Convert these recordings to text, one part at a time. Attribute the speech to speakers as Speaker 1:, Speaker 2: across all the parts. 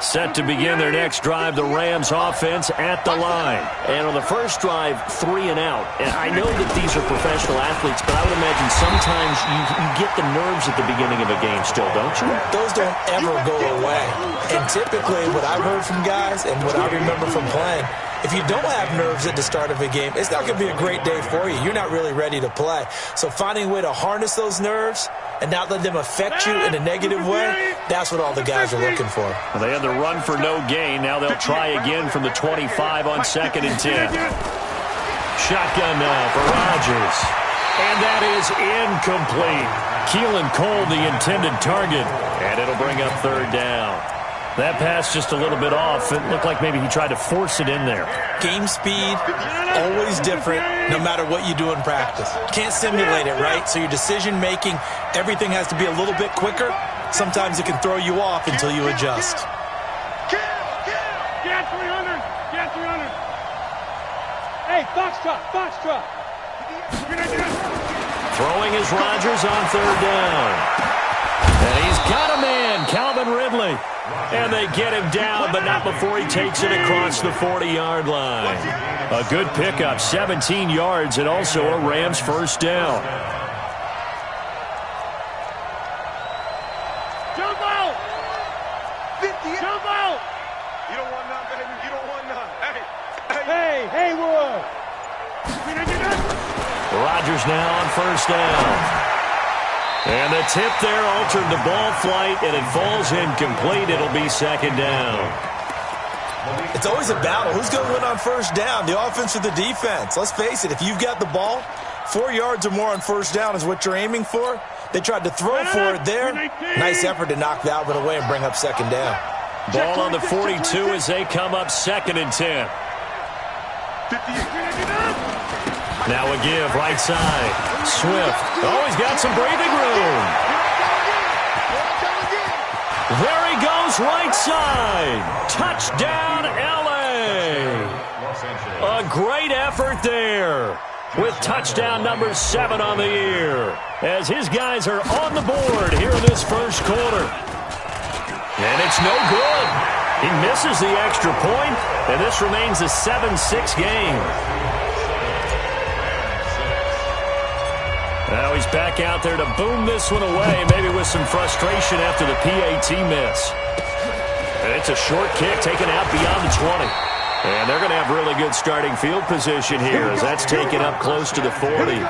Speaker 1: Set to begin their next drive, the Rams offense at the line.
Speaker 2: And on the first drive, 3 and out. And I know that these are professional athletes, but I would imagine sometimes you get the nerves at the beginning of a game still, don't you?
Speaker 3: Those don't ever go away. And typically what I've heard from guys and what I remember from playing, if you don't have nerves at the start of a game, it's not going to be a great day for you. You're not really ready to play. So finding a way to harness those nerves and not let them affect you in a negative way, that's what all the guys are looking for.
Speaker 1: Well, they had the run for no gain. Now they'll try again from the 25 on 2nd and 10. Shotgun now for Rodgers. And that is incomplete. Keelan Cole, the intended target. And it'll bring up 3rd down. That pass just a little bit off. It looked like maybe he tried to force it in there.
Speaker 3: Game speed, always different, no matter what you do in practice. Can't simulate it, right? So your decision-making, everything has to be a little bit quicker. Sometimes it can throw you off until you adjust.
Speaker 4: Get 300! Get 300! Hey, Foxtrot!
Speaker 1: Throwing is Rodgers on 3rd down. And he's got a man, Calvin Ridley. And they get him down, but not before he takes it across the 40-yard line. A good pickup, 17 yards, and also a Rams first down.
Speaker 4: Jump out!
Speaker 5: 50.
Speaker 4: Jump out!
Speaker 5: You don't want none, baby. You don't want none.
Speaker 4: Hey, Haywood!
Speaker 1: Rodgers now on first down. And the tip there altered the ball flight, and it falls incomplete. It'll be 2nd down.
Speaker 3: It's always a battle. Who's going to win on first down, the offense or the defense? Let's face it, if you've got the ball, 4 yards or more on first down is what you're aiming for. They tried to throw for it there. Nice effort to knock that one away and bring up 2nd down.
Speaker 1: Ball on the 42 as they come up 2nd and 10. Now a give, right side. Swift. Oh, he's got some breathing room. There he goes, right side. Touchdown, L.A. A great effort there with touchdown number 7 on the year as his guys are on the board here in this first quarter. And it's no good. He misses the extra point, and this remains a 7-6 game. Now he's back out there to boom this one away, maybe with some frustration after the PAT miss. And it's a short kick taken out beyond the 20. And they're going to have really good starting field position here as that's taken up close to the 40.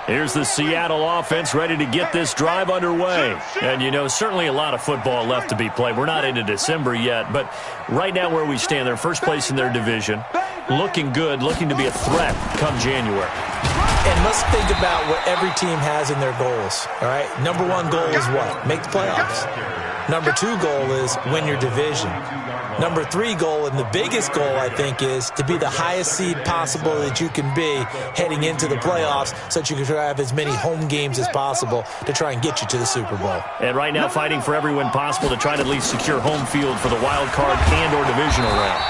Speaker 1: Here's the Seattle offense ready to get this drive underway. And, you know, certainly a lot of football left to be played. We're not into December yet, but right now where we stand, they're first place in their division. Looking good, looking to be a threat come January.
Speaker 3: And let's think about what every team has in their goals, all right? Number 1 goal is what? Make the playoffs. Number 2 goal is win your division. Number 3 goal, and the biggest goal, I think, is to be the highest seed possible that you can be heading into the playoffs so that you can try to have as many home games as possible to try and get you to the Super Bowl.
Speaker 1: And right now fighting for every win possible to try to at least secure home field for the wild card and or divisional round.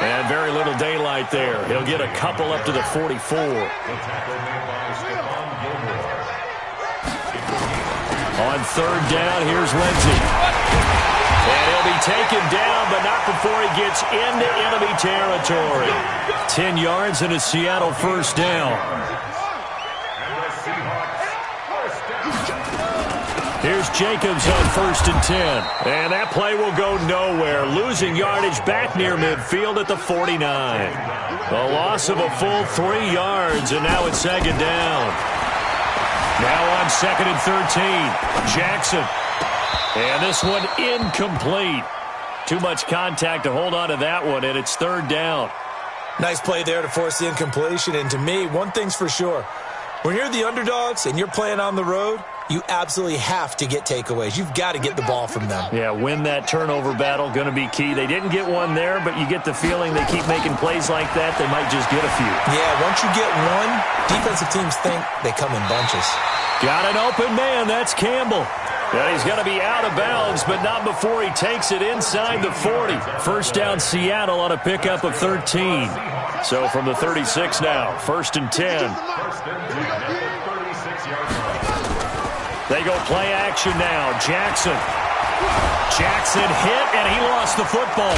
Speaker 1: And very little daylight there. He'll get a couple up to the 44. On 3rd down, here's Lindsey. And he'll be taken down, but not before he gets into enemy territory. 10 yards and a Seattle first down. Here's Jacobs on 1st and 10. And that play will go nowhere. Losing yardage back near midfield at the 49. A loss of a full 3 yards, and now it's 2nd down. Now on 2nd and 13. Jackson. And this one incomplete. Too much contact to hold on to that one, and it's 3rd down.
Speaker 3: Nice play there to force the incompletion. And to me, one thing's for sure. When you're the underdogs and you're playing on the road, you absolutely have to get takeaways. You've got to get the ball from them.
Speaker 1: Yeah, win that turnover battle, going to be key. They didn't get one there, but you get the feeling they keep making plays like that, they might just get a few.
Speaker 3: Yeah, once you get one, defensive teams think they come in bunches.
Speaker 1: Got an open man. That's Campbell. And he's going to be out of bounds, but not before he takes it inside the 40. First down, Seattle on a pickup of 13. So from the 36 now, 1st and 10. They go play action now. Jackson hit, and he lost the football.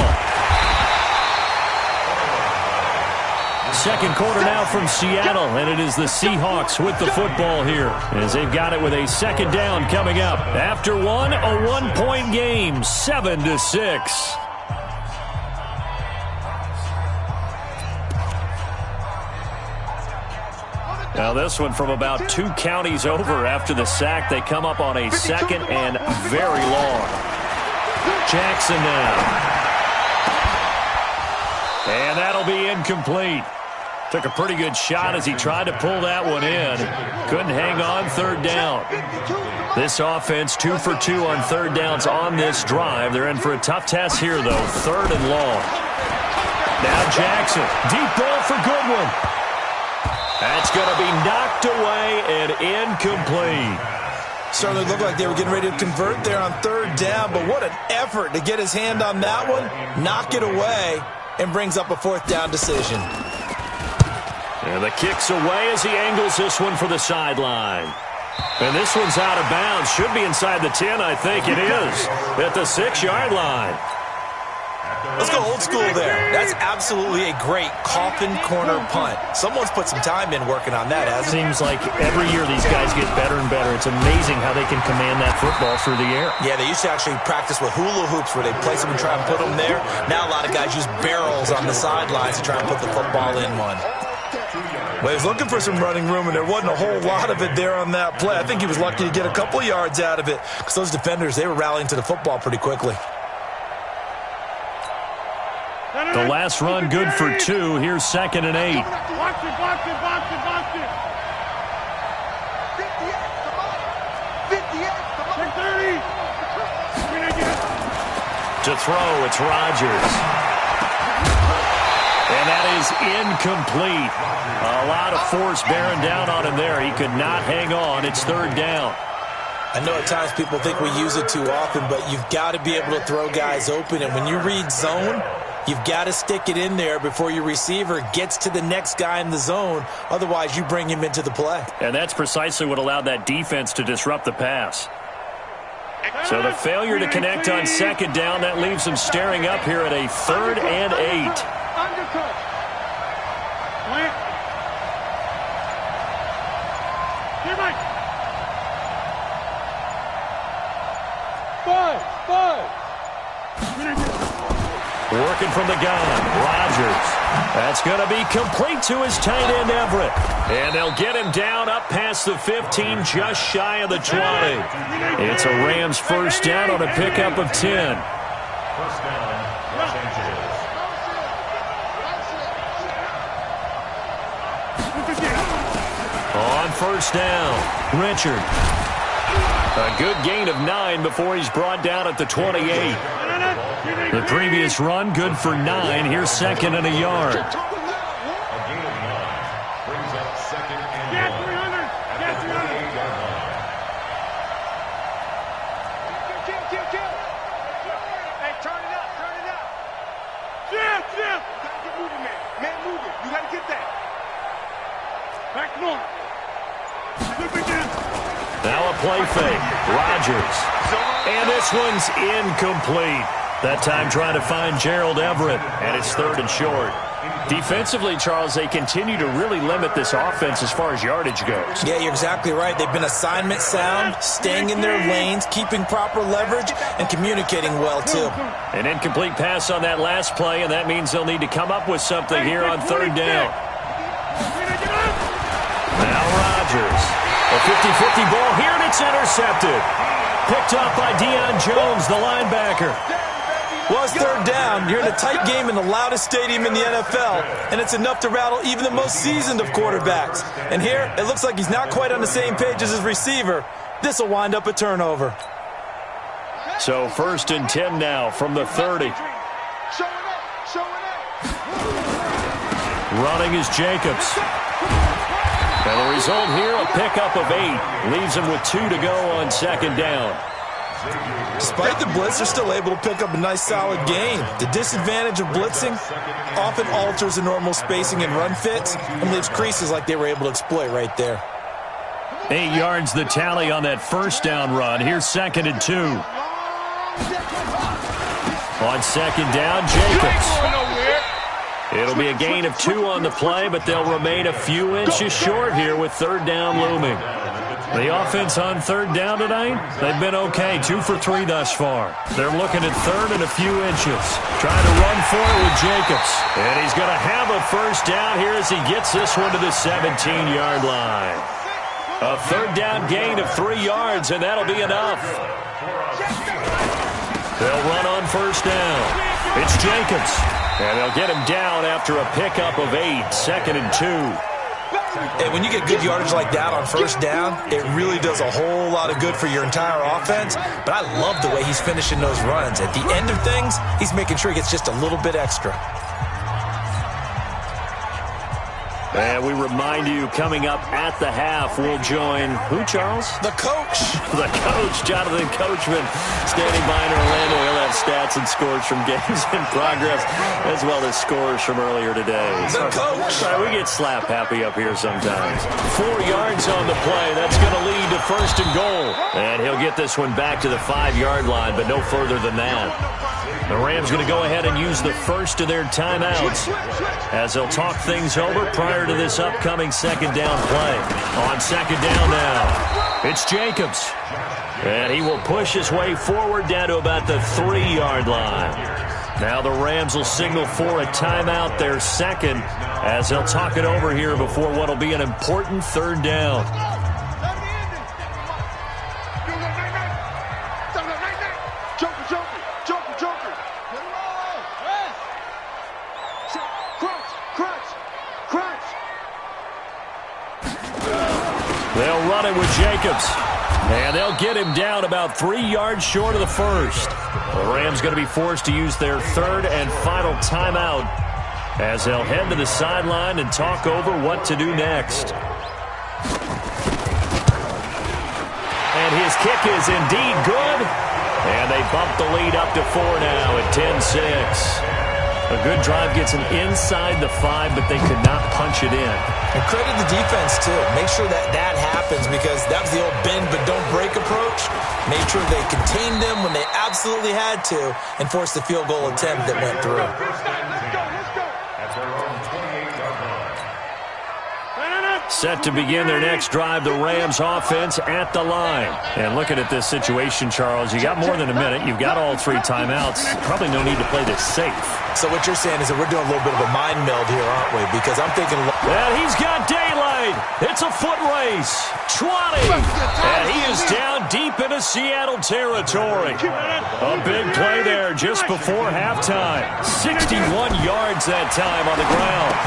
Speaker 1: Second quarter now from Seattle, and it is the Seahawks with the football here as they've got it with a second down coming up. After one, a one-point game, 7-6. Now this one from about 2 counties over after the sack. They come up on a second and very long. Jackson now. And that'll be incomplete. Took a pretty good shot as he tried to pull that one in. Couldn't hang on, 3rd down. This offense 2 for 2 on 3rd downs on this drive. They're in for a tough test here, though. 3rd and long. Now Jackson. Deep ball for Goodwin. That's going to be knocked away and incomplete.
Speaker 3: Certainly looked like they were getting ready to convert there on 3rd down, but what an effort to get his hand on that one, knock it away, and brings up a 4th down decision.
Speaker 1: And the kick's away as he angles this one for the sideline. And this one's out of bounds. Should be inside the 10, I think it is, at the 6-yard line.
Speaker 3: Let's go old school there. That's absolutely a great coffin corner punt. Someone's put some time in working on that, hasn't it?
Speaker 2: Seems like every year these guys get better and better. It's amazing how they can command that football through the air.
Speaker 3: Yeah, they used to actually practice with hula hoops where they place them and try and put them there. Now a lot of guys use barrels on the sidelines to try and put the football in one. Well, he was looking for some running room, and there wasn't a whole lot of it there on that play. I think he was lucky to get a couple yards out of it because those defenders, they were rallying to the football pretty quickly.
Speaker 1: The last run good for 2. Here's 2nd and 8.
Speaker 4: Box it. 58, 30.
Speaker 1: To throw, it's Rodgers. And that is incomplete. A lot of force bearing down on him there. He could not hang on. It's 3rd down.
Speaker 3: I know at times people think we use it too often, but you've got to be able to throw guys open. And when you read zone, you've got to stick it in there before your receiver gets to the next guy in the zone. Otherwise, you bring him into the play.
Speaker 1: And that's precisely what allowed that defense to disrupt the pass. So the failure to connect on 2nd down, that leaves them staring up here at a 3rd and 8.
Speaker 4: Undercut. Plant. Here, Mike. 5.
Speaker 1: Working from the gun, Rodgers. That's going to be complete to his tight end, Everett. And they'll get him down up past the 15, just shy of the 20. It's a Rams 1st down on a pickup of 10. On 1st down, Richard. A good gain of 9 before he's brought down at the 28. The previous run, good for 9. Here's 2nd and a yard.
Speaker 4: Get 300. Get 300.
Speaker 5: Hey, turn it up.
Speaker 4: Jim.
Speaker 5: You gotta get moving, man. Man, moving. You gotta get that.
Speaker 4: Back north. Flip again.
Speaker 1: Now a play fake. Rodgers. And this one's incomplete. That time trying to find Gerald Everett, and it's 3rd and short. Defensively, Charles, they continue to really limit this offense as far as yardage goes.
Speaker 3: Yeah, you're exactly right. They've been assignment sound, staying in their lanes, keeping proper leverage, and communicating well, too.
Speaker 1: An incomplete pass on that last play, and that means they'll need to come up with something here on 3rd down. Now Rodgers. A 50-50 ball here, and it's intercepted. Picked off by Deion Jones, the linebacker.
Speaker 3: Well, it's 3rd down. You're in a tight game in the loudest stadium in the NFL, and it's enough to rattle even the most seasoned of quarterbacks. And here, it looks like he's not quite on the same page as his receiver. This will wind up a turnover.
Speaker 1: So 1st and 10 now from the 30. Running is Jacobs. And the result here, a pickup of 8. Leaves him with 2 to go on 2nd down.
Speaker 3: Despite the blitz, they're still able to pick up a nice solid gain. The disadvantage of blitzing often alters the normal spacing and run fits and leaves creases like they were able to exploit right there.
Speaker 1: 8 yards the tally on that first down run. Here's 2nd and 2. On 2nd down, Jacobs. It'll be a gain of 2 on the play, but they'll remain a few inches short here with 3rd down looming. The offense on 3rd down tonight, they've been okay. 2 for 3 thus far. They're looking at 3rd and a few inches. Trying to run for it with Jacobs. And he's going to have a first down here as he gets this one to the 17-yard line. A 3rd down gain of 3 yards, and that'll be enough. They'll run on 1st down. It's Jacobs. And they'll get him down after a pickup of 8, 2nd and 2.
Speaker 3: And when you get good yardage like that on 1st down, it really does a whole lot of good for your entire offense. But I love the way he's finishing those runs. At the end of things, he's making sure he gets just a little bit extra.
Speaker 1: And we remind you, coming up at the half, we'll join who, Charles?
Speaker 3: The coach.
Speaker 1: The coach, Jonathan Coachman, standing by in Orlando. He'll have stats and scores from games in progress, as well as scores from earlier today.
Speaker 3: The coach.
Speaker 1: Sorry, we get slap happy up here sometimes. 4 yards on the play. That's going to lead to 1st and goal. And he'll get this one back to the 5-yard line, but no further than that. The Rams going to go ahead and use the first of their timeouts as they'll talk things over prior to this upcoming 2nd down play. On 2nd down now, it's Jacobs. And he will push his way forward down to about the 3-yard line. Now the Rams will signal for a timeout, their 2nd, as they'll talk it over here before what will be an important 3rd down. They'll run it with Jacobs. And they'll get him down about 3 yards short of the 1st. The Rams going to be forced to use their 3rd and final timeout as they'll head to the sideline and talk over what to do next. And his kick is indeed good. And they bump the lead up to 4 now at 10-6. A good drive gets them inside the 5, but they could not punch it in.
Speaker 3: And credit the defense, too. Make sure that happens because that was the old bend but don't break approach. Made sure they contained them when they absolutely had to and forced the field goal attempt that went through.
Speaker 1: Set to begin their next drive, the Rams offense at the line. And looking at this situation, Charles, you got more than a minute. You've got all 3 timeouts. Probably no need to play this safe.
Speaker 3: So what you're saying is that we're doing a little bit of a mind meld here, aren't we? Because I'm thinking...
Speaker 1: And he's got daylight. It's a foot race. 20. And he is down deep into Seattle territory. A big play there just before halftime. 61 yards that time on the ground.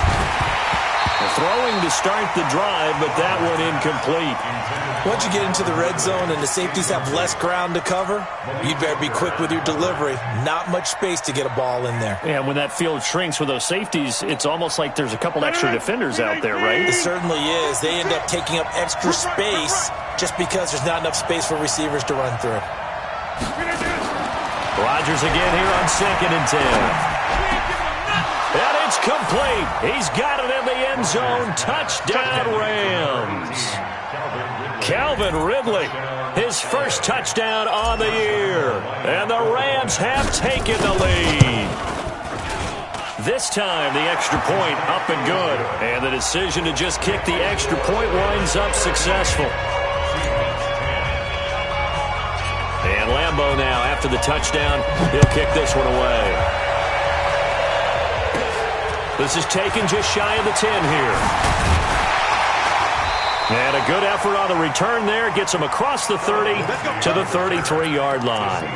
Speaker 1: Throwing to start the drive, but that one incomplete.
Speaker 3: Once you get into the red zone and the safeties have less ground to cover, you'd better be quick with your delivery. Not much space to get a ball in there.
Speaker 1: And when that field shrinks with those safeties, it's almost like there's a couple extra defenders out there, right?
Speaker 3: It certainly is. They end up taking up extra space just because there's not enough space for receivers to run through.
Speaker 1: Rodgers again here on 2nd and 10. And it's complete. He's got it in the end zone. Touchdown, Rams. Calvin Ridley, his first touchdown on the year. And the Rams have taken the lead. This time, the extra point up and good. And the decision to just kick the extra point winds up successful. And Lambeau now, after the touchdown, he'll kick this one away. This is taken just shy of the 10 here. And a good effort on the return there. Gets him across the 30 to the 33-yard line.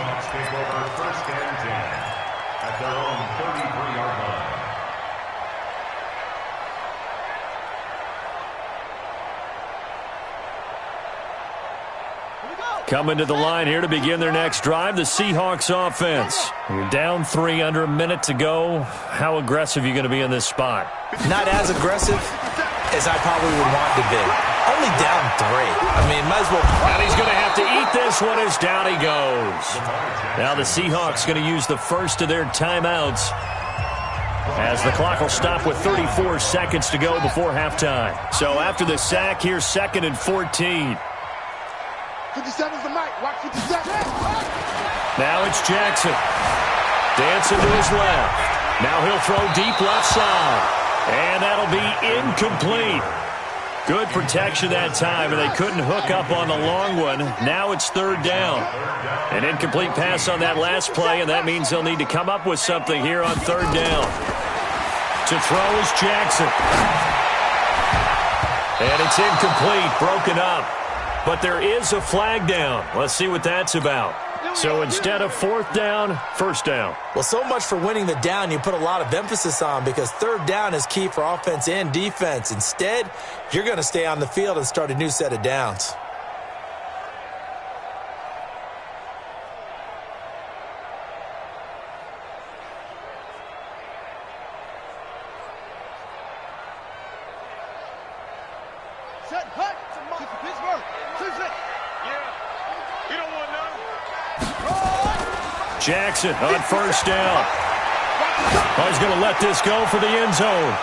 Speaker 1: Coming to the line here to begin their next drive, the Seahawks offense. You're down 3, under a minute to go. How aggressive are you going to be in this spot?
Speaker 3: Not as aggressive, as I probably would want to be. Only down 3. I mean, might as well.
Speaker 1: And he's going to have to eat this one as down he goes. Now the Seahawks going to use the first of their timeouts, as the clock will stop with 34 seconds to go before halftime. So after the sack, here's 2nd and 14.
Speaker 5: 57's the mic. Watch 57.
Speaker 1: Now it's Jackson. Dancing to his left. Now he'll throw deep left side. And that'll be incomplete. Good protection that time, and they couldn't hook up on the long one. Now it's 3rd down. An incomplete pass on that last play, and that means they'll need to come up with something here on 3rd down. To throw is Jackson. And it's incomplete, broken up. But there is a flag down. Let's see what that's about. So instead of 4th down, 1st down.
Speaker 3: Well, so much for winning the down you put a lot of emphasis on, because 3rd down is key for offense and defense. Instead, you're going to stay on the field and start a new set of downs.
Speaker 5: Set, hut. Kick to Pittsburgh. Yeah. We don't want none.
Speaker 1: Jackson on 1st down. Oh, he's going to let this go for the end zone.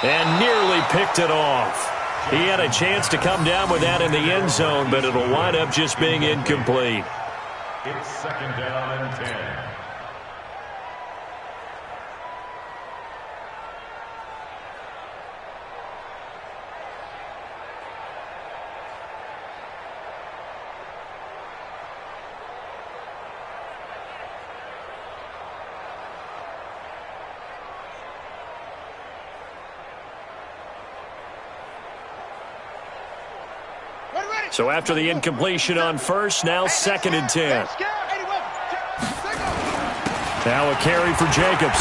Speaker 1: And nearly picked it off. He had a chance to come down with that in the end zone, but it'll wind up just being incomplete.
Speaker 6: It's 2nd down and 10.
Speaker 1: So after the incompletion on 1st, now 2nd and 10. Now a carry for Jacobs.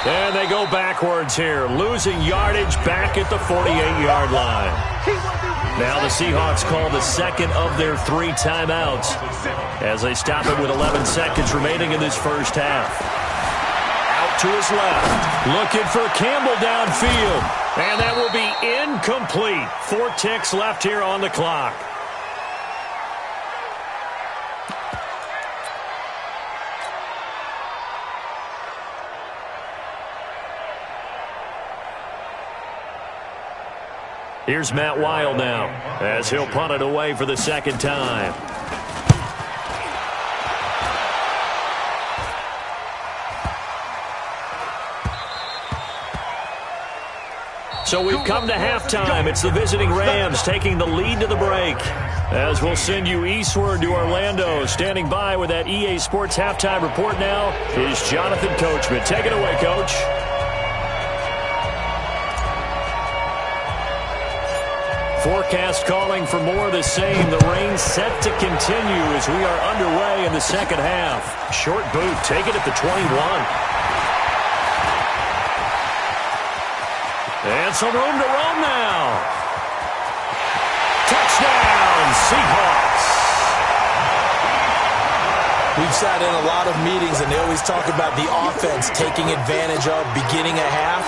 Speaker 1: And they go backwards here, losing yardage back at the 48-yard line. Now the Seahawks call the 2nd of their 3 timeouts as they stop it with 11 seconds remaining in this first half. Out to his left, looking for Campbell downfield. And that will be incomplete. 4 ticks left here on the clock. Here's Matt Weil now, as he'll punt it away for the 2nd time. So we've come to halftime. It's the visiting Rams taking the lead to the break. As we'll send you eastward to Orlando. Standing by with that EA Sports halftime report now is Jonathan Coachman. Take it away, Coach. Forecast calling for more of the same. The rain set to continue as we are underway in the second half. Short boot, take it at the 21. And some room to roam now. Touchdown, Seahawks.
Speaker 3: We've sat in a lot of meetings, and they always talk about the offense taking advantage of beginning a half.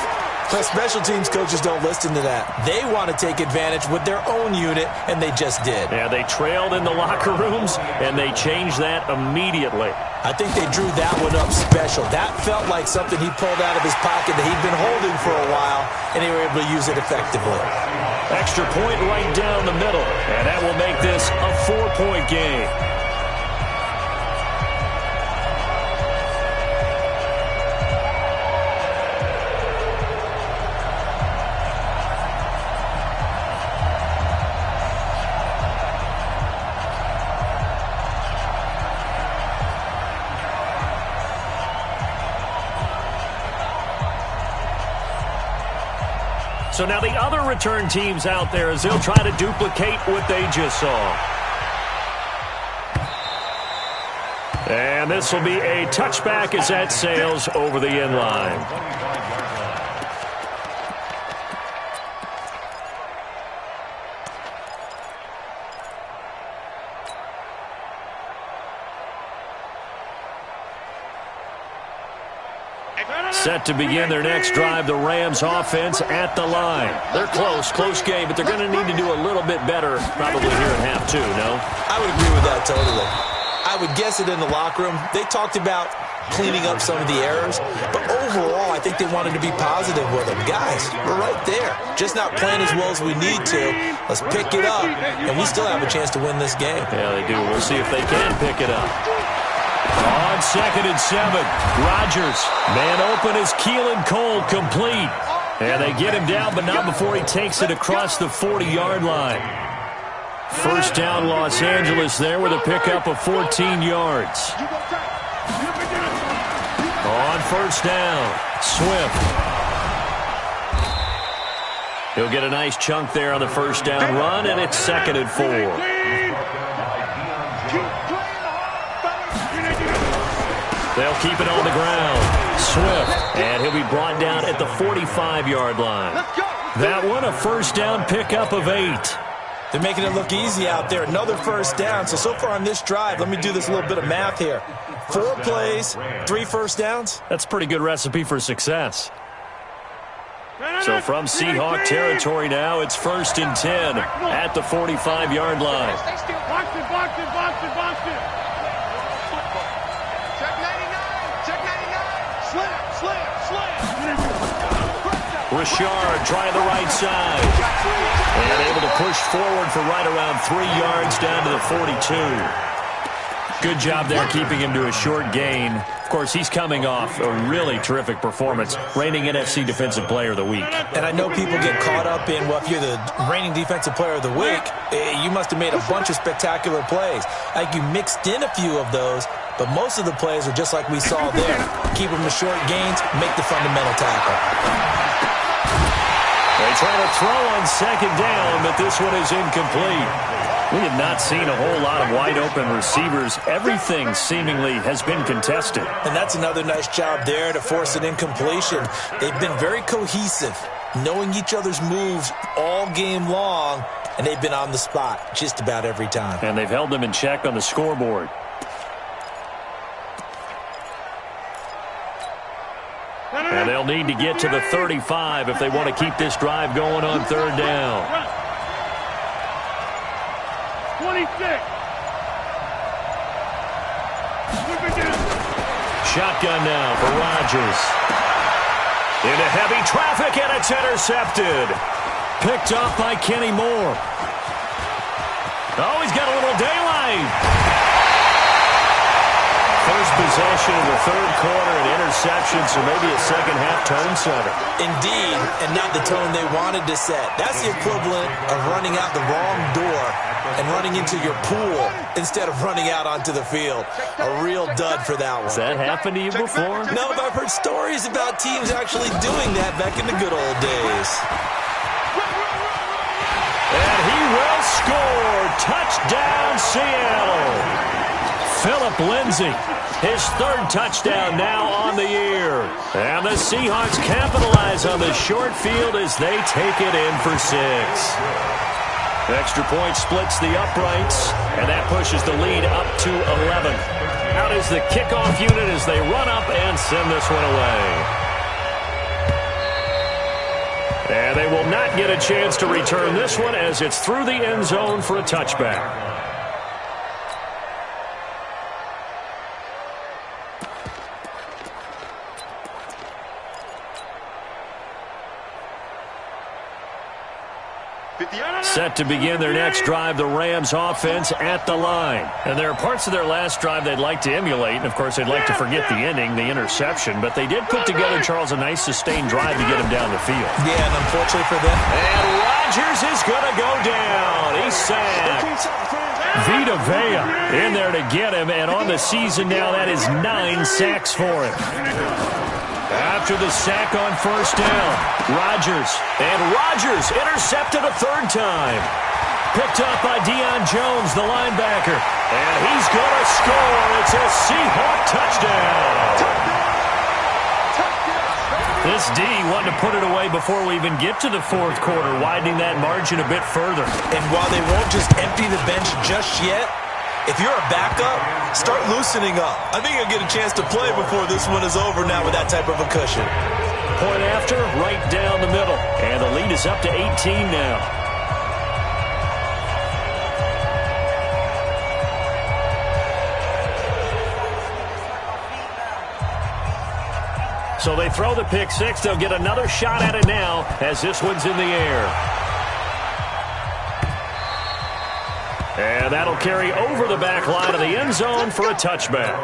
Speaker 3: But special teams coaches don't listen to that. They want to take advantage with their own unit, and they just did.
Speaker 1: Yeah, they trailed in the locker rooms, and they changed that immediately.
Speaker 3: I think they drew that one up special. That felt like something he pulled out of his pocket that he'd been holding for a while, and they were able to use it effectively.
Speaker 1: Extra point right down the middle, and that will make this a 4-point game. So now the other return teams out there as they'll try to duplicate what they just saw. And this will be a touchback as that sails over the end line. Set to begin their next drive, the Rams offense at the line. They're close game, but they're going to need to do a little bit better probably here in half two, no?
Speaker 3: I would agree with that totally. I would guess it in the locker room. They talked about cleaning up some of the errors, but overall, I think they wanted to be positive with them. Guys, we're right there. Just not playing as well as we need to. Let's pick it up, and we still have a chance to win this game.
Speaker 1: Yeah, they do. We'll see if they can pick it up. On 2nd and 7, Rodgers. Man open is Keelan Cole, complete. And they get him down, but not before he takes it across the 40-yard line. First down, Los Angeles there with a pickup of 14 yards. On first down, Swift. He'll get a nice chunk there on the first down run, and it's 2nd and 4. They'll keep it on the ground. Swift, and he'll be brought down at the 45-yard line. That one, a first down pickup of 8.
Speaker 3: They're making it look easy out there. Another first down. So far on this drive, let me do this little bit of math here. 4 plays, 3 first downs.
Speaker 1: That's a pretty good recipe for success. So from Seahawk territory now, it's 1st and 10 at the 45-yard line.
Speaker 4: Box it.
Speaker 1: Richard trying the right side. And able to push forward for right around 3 yards down to the 42. Good job there keeping him to a short gain. Of course, he's coming off a really terrific performance, reigning NFC Defensive Player of the Week.
Speaker 3: And I know people get caught up in, well, if you're the reigning Defensive Player of the Week, you must have made a bunch of spectacular plays. Like you mixed in a few of those, but most of the plays are just like we saw there. Keep them to short gains, make the fundamental tackle.
Speaker 1: They try to throw on 2nd down, but this one is incomplete. We have not seen a whole lot of wide-open receivers. Everything seemingly has been contested.
Speaker 3: And that's another nice job there to force an incompletion. They've been very cohesive, knowing each other's moves all game long, and they've been on the spot just about every time.
Speaker 1: And they've held them in check on the scoreboard. And they'll need to get to the 35 if they want to keep this drive going on 3rd down.
Speaker 4: 26.
Speaker 1: Shotgun now for Rodgers. Into heavy traffic, and it's intercepted. Picked off by Kenny Moore. Oh, he's got a little daylight. First possession in the 3rd quarter, an interception, so maybe a second-half tone setter.
Speaker 3: Indeed, and not the tone they wanted to set. That's the equivalent of running out the wrong door and running into your pool instead of running out onto the field. A real dud for that one.
Speaker 1: Has that happened to you before?
Speaker 3: No, but I've heard stories about teams actually doing that back in the good old days.
Speaker 1: And he will score. Touchdown, Seattle. Phillip Lindsay, his 3rd touchdown now on the year. And the Seahawks capitalize on the short field as they take it in for 6. Extra point splits the uprights, and that pushes the lead up to 11. Out is the kickoff unit as they run up and send this one away. And they will not get a chance to return this one as it's through the end zone for a touchback. Set to begin their next drive, the Rams offense at the line. And there are parts of their last drive they'd like to emulate, and of course they'd like to forget the ending, the interception, but they did put together, Charles, a nice sustained drive to get him down the field.
Speaker 3: Yeah, and unfortunately for them.
Speaker 1: And Rodgers is going to go down. He's sacked. Vita Vea in there to get him, and on the season now, that is 9 sacks for him. After the sack on first down, Rodgers intercepted a 3rd time. Picked up by Deion Jones, the linebacker. And he's going to score. It's a Seahawk touchdown. This D wanted to put it away before we even get to the 4th quarter, widening that margin a bit further.
Speaker 3: And while they won't just empty the bench just yet, If you're a backup, start loosening up. I think you'll get a chance to play before this one is over now with that type of a cushion.
Speaker 1: Point after, right down the middle. And the lead is up to 18 now. So they throw the pick six. They'll get another shot at it now as this one's in the air. And that'll carry over the back line of the end zone for a touchback.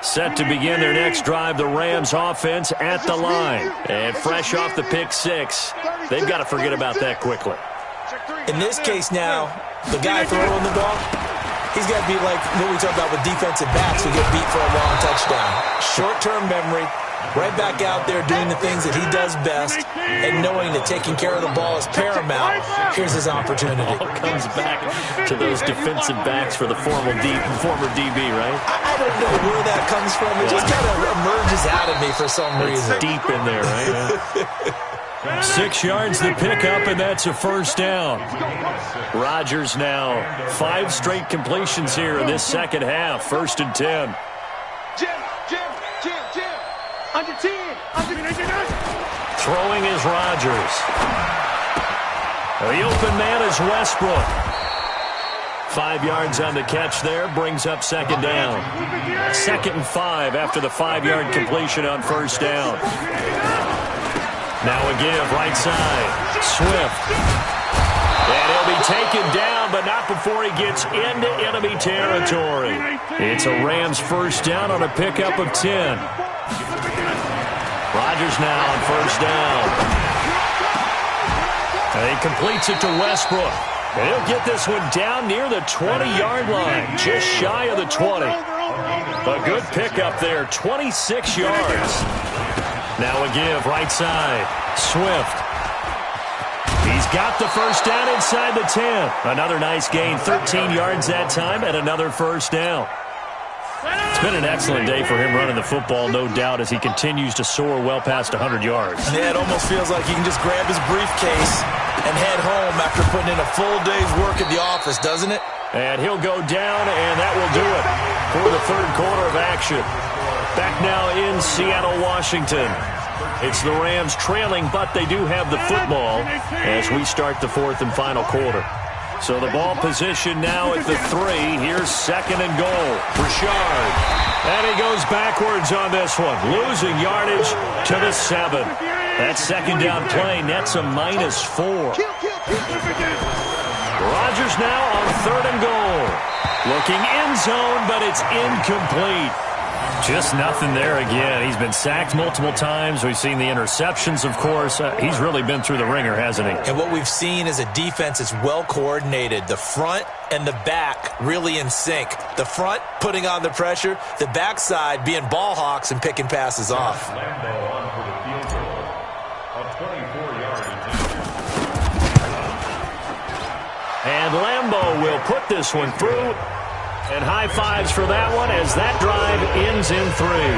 Speaker 1: Set to begin their next drive, the Rams offense at the line. And fresh off the pick six, they've got to forget about that quickly.
Speaker 3: In this case now, the guy throwing the ball, he's got to be like what we talk about with defensive backs who get beat for a long touchdown. Short-term memory, right back out there doing the things that he does best, and knowing that taking care of the ball is paramount. Here's his opportunity.
Speaker 2: All comes back to those defensive backs for the former DB, right?
Speaker 3: I don't know where that comes from. It just kind of emerges out of me for some reason.
Speaker 2: It's deep in there, right?
Speaker 1: 6 yards the pickup, and that's a first down. Rodgers now 5 straight completions here in this second half. 1st and 10.
Speaker 5: Jim. Under 10.
Speaker 1: Throwing is Rodgers. The open man is Westbrook. 5 yards on the catch there, brings up second down. 2nd and 5 after the 5-yard completion on first down. Now a give, right side. Swift. And he'll be taken down, but not before he gets into enemy territory. It's a Rams first down on a pickup of 10. Rodgers now on first down. And he completes it to Westbrook. And he'll get this one down near the 20-yard line, just shy of the 20. A good pickup there, 26 yards. Now a give, right side. Swift. He's got the first down inside the 10. Another nice gain, 13 yards that time, and another first down. It's been an excellent day for him running the football, no doubt, as he continues to soar well past 100 yards.
Speaker 3: Yeah, it almost feels like he can just grab his briefcase and head home after putting in a full day's work at the office, doesn't it?
Speaker 1: And he'll go down, and that will do it for the third quarter of action. Back now in Seattle, Washington. It's the Rams trailing, but they do have the football as we start the fourth and final quarter. So the ball position now at the 3. Here's 2nd and goal. Richard. And he goes backwards on this one. Losing yardage to the 7. That second down play nets a -4. Rodgers now on 3rd and goal. Looking end zone, but it's incomplete. Just nothing there again. He's been sacked multiple times. We've seen the interceptions, of course. He's really been through the ringer, hasn't he?
Speaker 3: And what we've seen is a defense that's well coordinated. The front and the back really in sync. The front putting on the pressure. The backside being ball hawks and picking passes off.
Speaker 1: And Lambeau will put this one through. And high fives for that one as that drive ends in 3.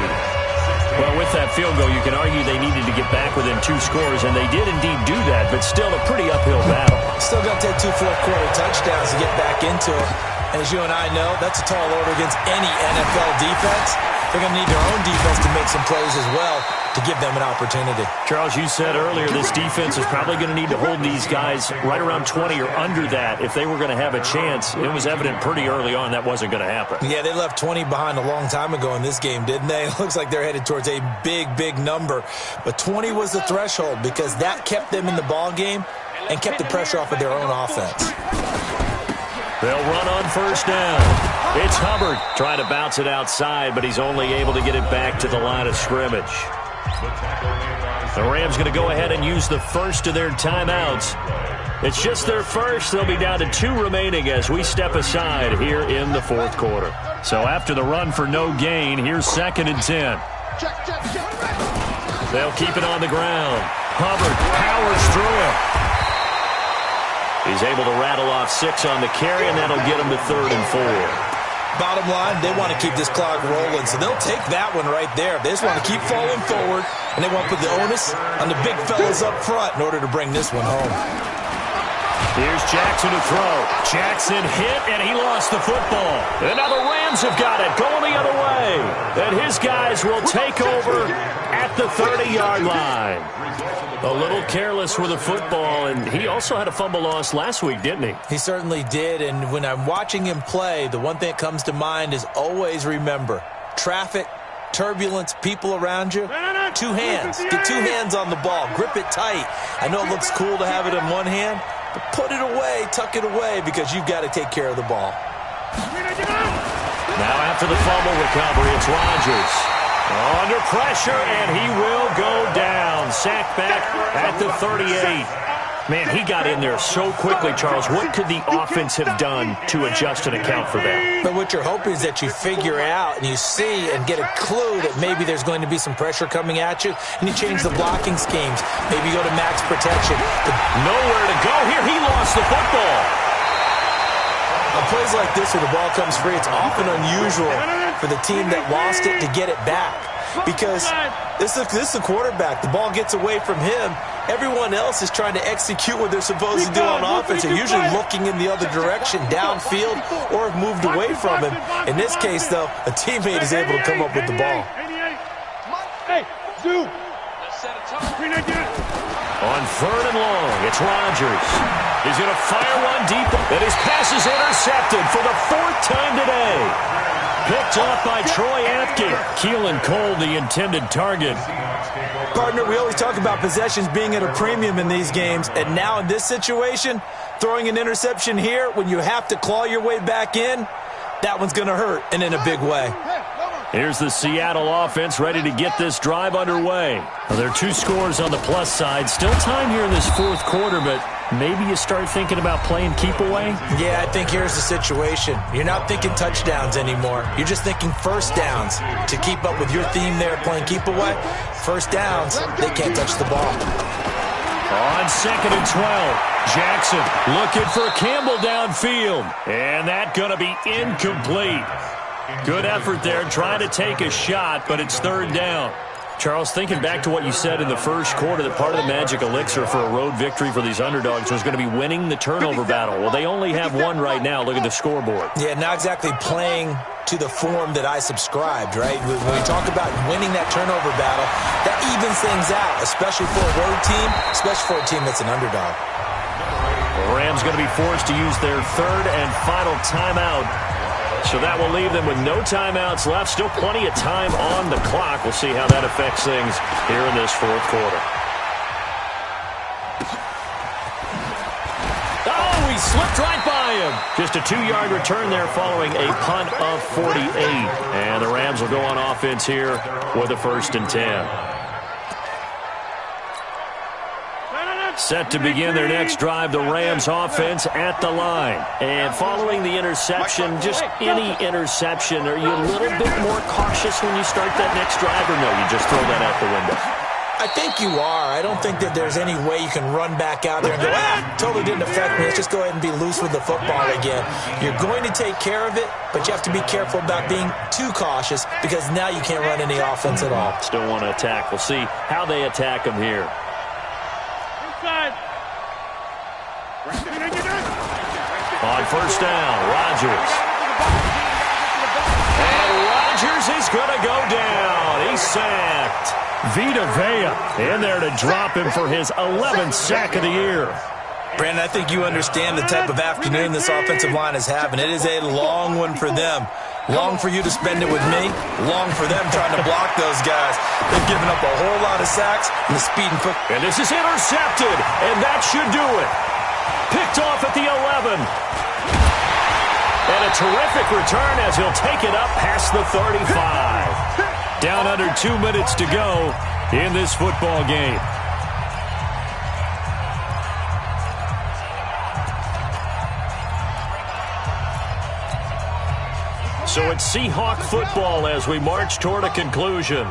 Speaker 1: Well, with that field goal, you can argue they needed to get back within 2 scores, and they did indeed do that, but still a pretty uphill battle.
Speaker 3: Still got to take 2 fourth-quarter touchdowns to get back into it. And as you and I know, that's a tall order against any NFL defense. They're going to need their own defense to make some plays as well to give them an opportunity.
Speaker 1: Charles, you said earlier this defense is probably going to need to hold these guys right around 20 or under that if they were going to have a chance. It was evident pretty early on that wasn't going to happen.
Speaker 3: Yeah, they left 20 behind a long time ago in this game, didn't they? It looks like they're headed towards a big number. But 20 was the threshold because that kept them in the ball game and kept the pressure off of their own offense.
Speaker 1: They'll run on first down. It's Hubbard trying to bounce it outside, but he's only able to get it back to the line of scrimmage. The Rams going to go ahead and use the first of their timeouts. It's just their first. They'll be down to 2 remaining as we step aside here in the fourth quarter. So after the run for no gain, here's 2nd and 10. They'll keep it on the ground. Hubbard powers through it. He's able to rattle off 6 on the carry, and that'll get him to 3rd and 4.
Speaker 3: Bottom line, they want to keep this clock rolling, so they'll take that one right there. They just want to keep falling forward, and they want to put the onus on the big fellas up front in order to bring this one home.
Speaker 1: Here's Jackson to throw. Jackson hit, and he lost the football. And now the Rams have got it, going the other way. And his guys will take over at the 30-yard line. A little careless with the football, and he also had a fumble loss last week, didn't he?
Speaker 3: He certainly did, and when I'm watching him play, the one thing that comes to mind is always remember, traffic, turbulence, people around you, two hands. Get two hands on the ball. Grip it tight. I know it looks cool to have it in one hand, but put it away, tuck it away, because you've got to take care of the ball.
Speaker 1: Now after the fumble recovery, it's Rodgers. Under pressure, and he will go down. Sacked back at the 38. Man, he got in there so quickly, Charles. What could the offense have done to adjust and account for that?
Speaker 3: But what you're hoping is that you figure out and you see and get a clue that maybe there's going to be some pressure coming at you, and you change the blocking schemes. Maybe you go to max protection.
Speaker 1: Nowhere to go here. He lost the football.
Speaker 3: On plays like this where the ball comes free, it's often unusual for the team that lost it to get it back. Because this is a quarterback. The ball gets away from him. Everyone else is trying to execute what they're supposed to do on offense. They're usually looking in the other direction, downfield, or have moved away from him. In this case, though, a teammate is able to come up with the ball.
Speaker 4: Hey, Zoo.
Speaker 1: On 3rd and long, it's Rodgers. He's going to fire one deep, and his pass is intercepted for the 4th time today. Picked off by Troy Apke. Keelan Cole, the intended target.
Speaker 3: Partner, we always talk about possessions being at a premium in these games, and now in this situation, throwing an interception here when you have to claw your way back in, that one's going to hurt, and in a big way.
Speaker 1: Here's the Seattle offense ready to get this drive underway. Well, there are 2 scores on the plus side. Still time here in this 4th quarter, but maybe you start thinking about playing keep away?
Speaker 3: Yeah, I think here's the situation. You're not thinking touchdowns anymore. You're just thinking first downs. To keep up with your theme there playing keep away, first downs, they can't touch the ball.
Speaker 1: On 2nd and 12, Jackson looking for Campbell downfield. And that's going to be incomplete. Good effort there, trying to take a shot, but it's 3rd down. Charles, thinking back to what you said in the first quarter, that part of the magic elixir for a road victory for these underdogs was going to be winning the turnover battle. Well, they only have one right now. Look at the scoreboard.
Speaker 3: Yeah, not exactly playing to the form that I subscribed, right? When we talk about winning that turnover battle, that evens things out, especially for a road team, especially for a team that's an underdog.
Speaker 1: The Rams going to be forced to use their 3rd and final timeout. So that will leave them with no timeouts left. Still plenty of time on the clock. We'll see how that affects things here in this 4th quarter. Oh, he slipped right by him. Just a 2-yard return there following a punt of 48. And the Rams will go on offense here with a 1st and 10. Set to begin their next drive, the Rams offense at the line. And following the interception, just any interception, are you a little bit more cautious when you start that next drive, or no, you just throw that out the window?
Speaker 3: I think you are. I don't think that there's any way you can run back out there and go, totally didn't affect me. Let's just go ahead and be loose with the football again. You're going to take care of it, but you have to be careful about being too cautious because now you can't run any offense at all.
Speaker 1: Still want to attack. We'll see how they attack them here. On 1st down, Rodgers. And Rodgers is going to go down. He's sacked. Vita Vea in there to drop him for his 11th sack of the year.
Speaker 3: Brandon, I think you understand the type of afternoon this offensive line is having. It is a long one for them. Long for you to spend it with me. Long for them trying to block those guys. They've given up a whole lot of sacks and the speed and quick.
Speaker 1: And this is intercepted, and that should do it. Picked off at the 11. And a terrific return as he'll take it up past the 35. Down under 2 minutes to go in this football game. So it's Seahawk football as we march toward a conclusion.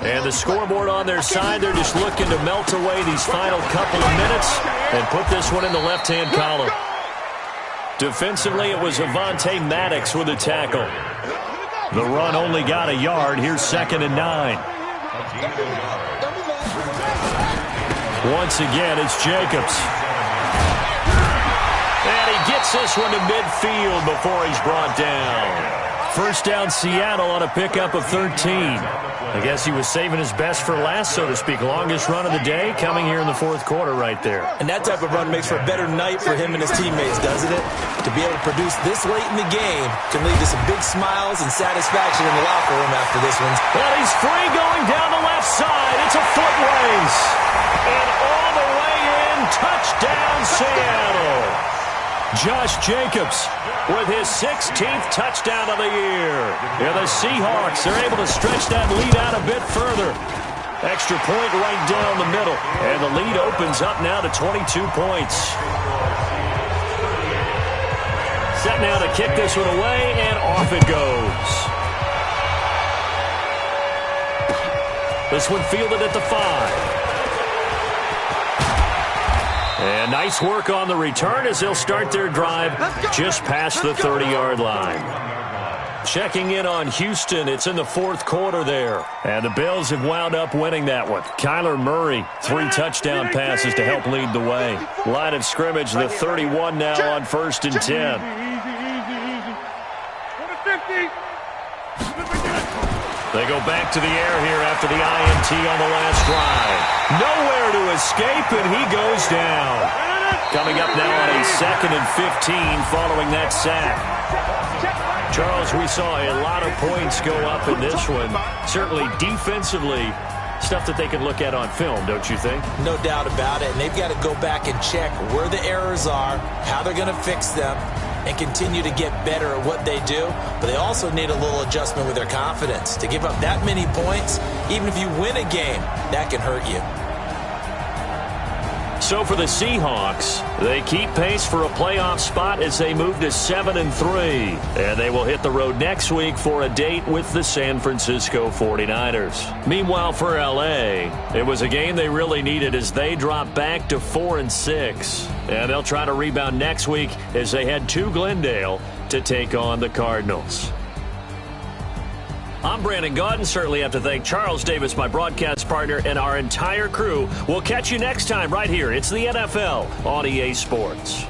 Speaker 1: And the scoreboard on their side, they're just looking to melt away these final couple of minutes and put this one in the left-hand column. Defensively, it was Avonte Maddox with a tackle. The run only got a yard. Here's 2nd and 9. Once again, it's Jacobs. And he gets this one to midfield before he's brought down. First down, Seattle on a pickup of 13. I guess he was saving his best for last, so to speak. Longest run of the day coming here in the 4th quarter right there.
Speaker 3: And that type of run makes for a better night for him and his teammates, doesn't it? To be able to produce this late in the game can lead to some big smiles and satisfaction in the locker room after this one.
Speaker 1: Well, he's free going down the left side. It's a foot race. And all the way in, touchdown Seattle. Josh Jacobs with his 16th touchdown of the year. Yeah, the Seahawks are able to stretch that lead out a bit further. Extra point right down the middle. And the lead opens up now to 22 points. Set now to kick this one away, and off it goes. This one fielded at the 5. And nice work on the return as they'll start their drive just past the 30-yard line. Checking in on Houston. It's in the 4th quarter there. And the Bills have wound up winning that one. Kyler Murray, 3 touchdown passes to help lead the way. Line of scrimmage, the 31 now on 1st and 10. They go back to the air here after the INT on the last drive. Nowhere to escape, and he goes down. Coming up now on a 2nd and 15 following that sack. Charles, we saw a lot of points go up in this one. Certainly defensively, stuff that they can look at on film, don't you think?
Speaker 3: No doubt about it. And they've got to go back and check where the errors are, how they're going to fix them, and continue to get better at what they do. But they also need a little adjustment with their confidence. To give up that many points, even if you win a game, that can hurt you.
Speaker 1: So for the Seahawks, they keep pace for a playoff spot as they move to 7-3. And they will hit the road next week for a date with the San Francisco 49ers. Meanwhile, for L.A., it was a game they really needed as they drop back to 4-6. And they'll try to rebound next week as they head to Glendale to take on the Cardinals. I'm Brandon Gaudin. Certainly have to thank Charles Davis, my broadcast partner, and our entire crew. We'll catch you next time right here. It's the NFL on EA Sports.